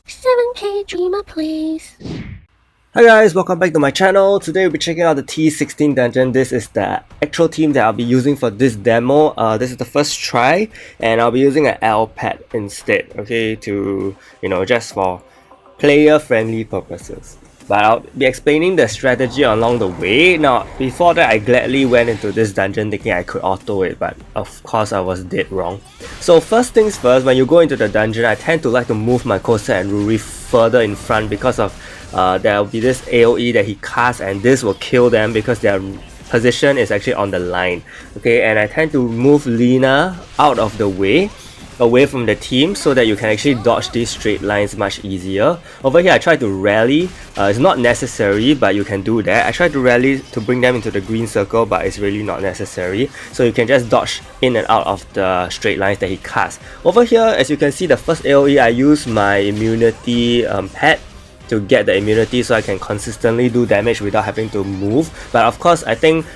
7K Dreamer, please. Hi guys, welcome back to my channel. Today we'll be checking out the T16 dungeon. This is the actual team that I'll be using for this demo. This is the first try, and I'll be using an L pet instead, okay, to, just for player-friendly purposes. But I'll be explaining the strategy along the way. Now, before that, I gladly went into this dungeon thinking I could auto it, but of course I was dead wrong. So first things first, when you go into the dungeon, I tend to like to move my Codex and Ruri further in front because of there will be this AoE that he casts, and this will kill them because their position is actually on the line. Okay, and I tend to move Lena out of the way, away from the team, so that you can actually dodge these straight lines much easier. Over here I try to rally. It's not necessary, but you can do that. I try to rally to bring them into the green circle, but it's really not necessary, so you can just dodge in and out of the straight lines that he casts. Over here, as you can see, the first AoE, I use my immunity pet to get the immunity so I can consistently do damage without having to move. But of course, I think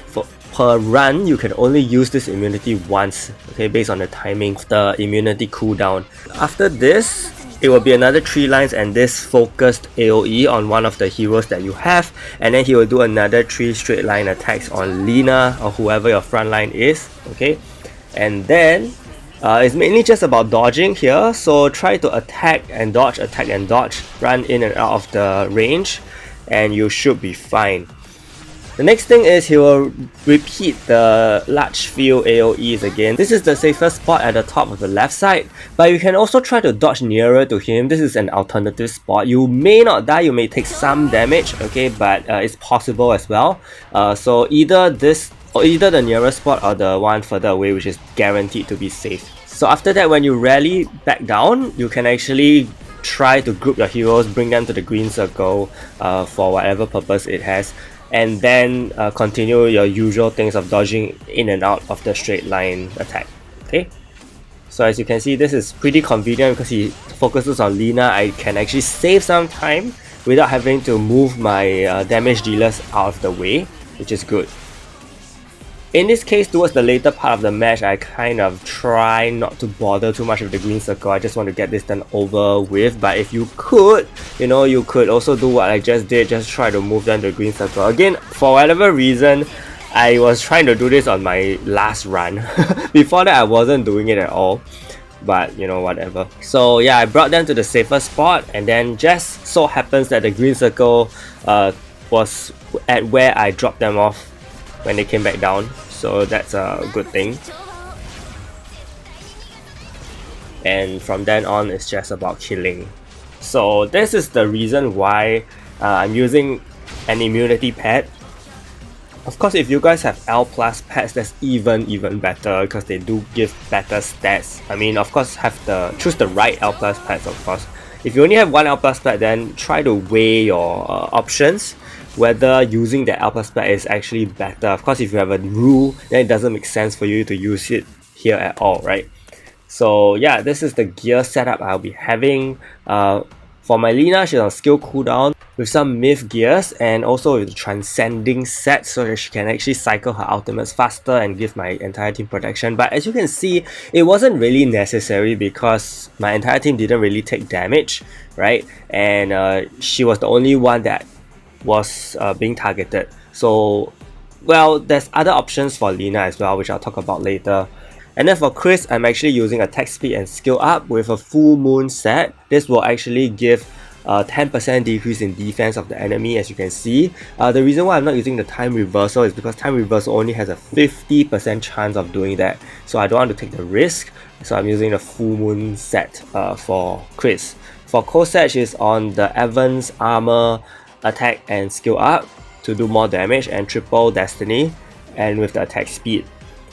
per run you can only use this immunity once, okay, based on the timing of the immunity cooldown. After this, it will be another 3 lines and this focused AoE on one of the heroes that you have, and then he will do another 3 straight line attacks on Lena or whoever your front line is, okay. And then it's mainly just about dodging here, so try to attack and dodge, run in and out of the range, and you should be fine. The next thing is he will repeat the large field AoEs again. This is the safest spot at the top of the left side, but you can also try to dodge nearer to him. This is an alternative spot. You may not die, you may take some damage, okay, but it's possible as well. So either the nearest spot or the one further away, which is guaranteed to be safe. So after that, when you rally back down, you can actually try to group your heroes, bring them to the green circle for whatever purpose it has, and then continue your usual things of dodging in and out of the straight line attack, okay? So as you can see, this is pretty convenient because he focuses on Lena. I can actually save some time without having to move my damage dealers out of the way, which is good. In this case, towards the later part of the match, I kind of try not to bother too much with the green circle. I just want to get this done over with. But if you could, you could also do what I just did, just try to move down the green circle. Again, for whatever reason, I was trying to do this on my last run. Before that, I wasn't doing it at all. But, whatever. So yeah, I brought them to the safer spot, and then just so happens that the green circle was at where I dropped them off when they came back down, so that's a good thing. And from then on, it's just about killing. So this is the reason why I'm using an immunity pet. Of course, if you guys have L plus pets, that's even better because they do give better stats. I mean, of course, choose the right L plus pets, of course. If you only have one L plus pet, then try to weigh your options, whether using the L plus pet is actually better. Of course, if you have a rule, then it doesn't make sense for you to use it here at all, right? So yeah, this is the gear setup I'll be having. For my Lena, she's on skill cooldown with some myth gears and also with the transcending set so that she can actually cycle her ultimates faster and give my entire team protection. But as you can see, it wasn't really necessary because my entire team didn't really take damage, right? And she was the only one that was being targeted. So, well, there's other options for Lena as well, which I'll talk about later. And then for Chris, I'm actually using attack speed and skill up with a full moon set. This will actually give a 10% decrease in defense of the enemy, as you can see. The reason why I'm not using the time reversal is because time reversal only has a 50% chance of doing that. So I don't want to take the risk. So I'm using the full moon set for Chris. For Codex is on the Evans armor, attack and skill up to do more damage and triple destiny and with the attack speed.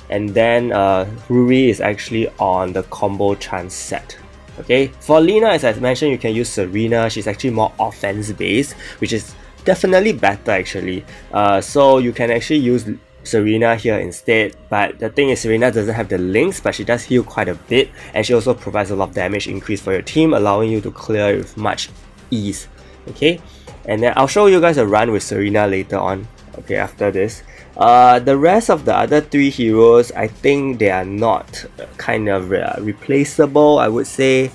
And then Ruri is actually on the combo chance set. Okay, for Lena, as I mentioned, you can use Serena. She's actually more offense based, which is definitely better actually. So you can actually use Serena here instead, but the thing is Serena doesn't have the links, but she does heal quite a bit, and she also provides a lot of damage increase for your team, allowing you to clear with much ease. Okay, and then I'll show you guys a run with Serena later on, okay, after this. The rest of the other three heroes, I think they are not kind of replaceable, I would say.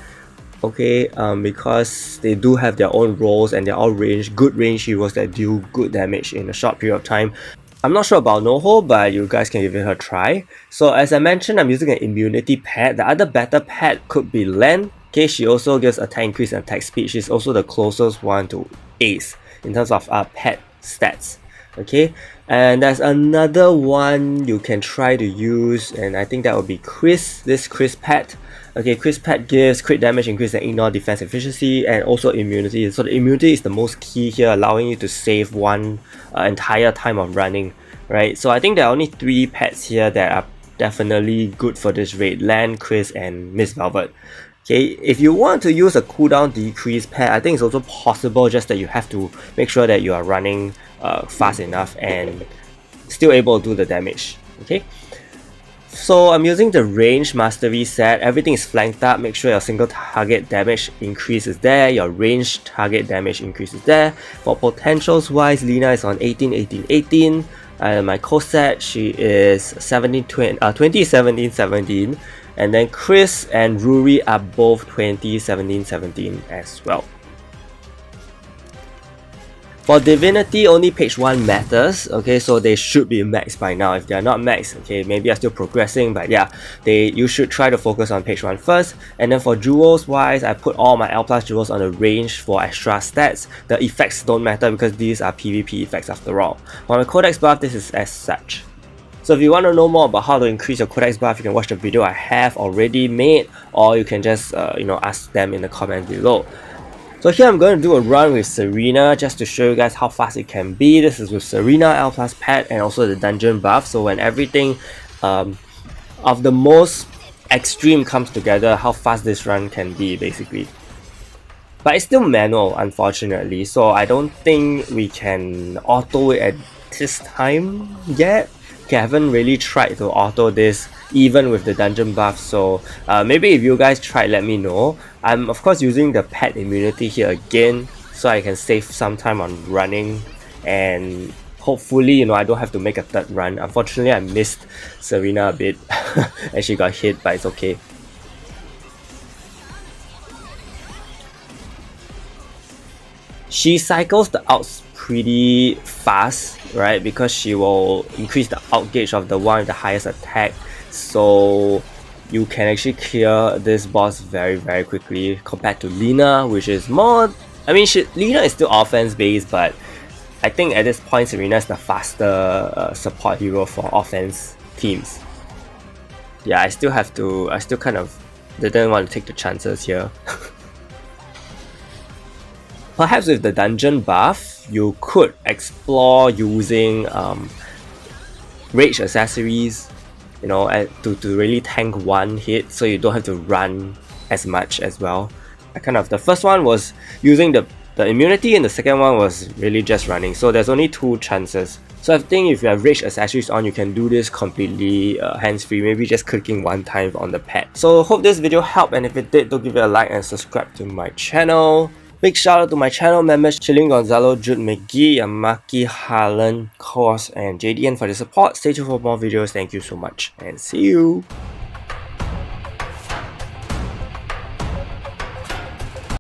okay, because they do have their own roles and they're all good range heroes that do good damage in a short period of time. I'm not sure about Noho, but you guys can give it a try. So as I mentioned, I'm using an immunity pet. The other better pet could be Len. Okay, she also gives attack increase and attack speed. She's also the closest one to Ace in terms of pet stats. Okay, and there's another one you can try to use, and I think that would be this Chris pet. Okay, Chris pet gives crit damage increase and ignore defense efficiency and also immunity. So the immunity is the most key here, allowing you to save one entire time of running, right? So I think there are only 3 pets here that are definitely good for this raid: Lan, Chris, and Miss Velvet. Okay, if you want to use a cooldown decrease pet, I think it's also possible, just that you have to make sure that you are running fast enough and still able to do the damage. Okay, so I'm using the range mastery set. Everything is flanked up. Make sure your single target damage increase is there, your range target damage increase is there. For potentials wise, Lena is on 18, 18, 18. And my co-set, she is 17, 20, 17, 17. And then Chris and Ruri are both 20, 17, 17 as well. For Divinity, only page 1 matters, okay, so they should be maxed by now. If they are not maxed, okay, maybe are still progressing, but yeah, you should try to focus on page 1 first. And then for jewels wise, I put all my L+ jewels on the range for extra stats. The effects don't matter because these are PvP effects after all. For my Codex buff, this is as such. So if you want to know more about how to increase your Codex buff, you can watch the video I have already made, or you can just ask them in the comments below. So here I'm going to do a run with Serena just to show you guys how fast it can be. This is with Serena, L+ pet, and also the dungeon buff. So when everything of the most extreme comes together, how fast this run can be basically. But it's still manual, unfortunately, so I don't think we can auto it at this time yet. Okay, I haven't really tried to auto this even with the dungeon buff, so maybe if you guys tried, let me know. I'm of course using the pet immunity here again so I can save some time on running, and hopefully I don't have to make a 3rd run. Unfortunately, I missed Serena a bit and she got hit, but it's okay. She cycles the outs pretty fast, right? Because she will increase the out gauge of the one with the highest attack. So you can actually clear this boss very, very quickly compared to Lena, which is more... I mean, Lena is still offense based, but I think at this point Serena is the faster support hero for offense teams. Yeah, I still kind of didn't want to take the chances here. Perhaps with the dungeon buff, you could explore using rage accessories, to really tank one hit, so you don't have to run as much as well. The first one was using the immunity, and the second one was really just running. So there's only 2 chances. So I think if you have rage accessories on, you can do this completely hands-free, maybe just clicking 1 time on the pad. So hope this video helped, and if it did, don't give it a like and subscribe to my channel. Big shout out to my channel members Chilling Gonzalo, Jude McGee, Yamaki, Harlan, Kos, and JDN for the support. Stay tuned for more videos. Thank you so much and see you!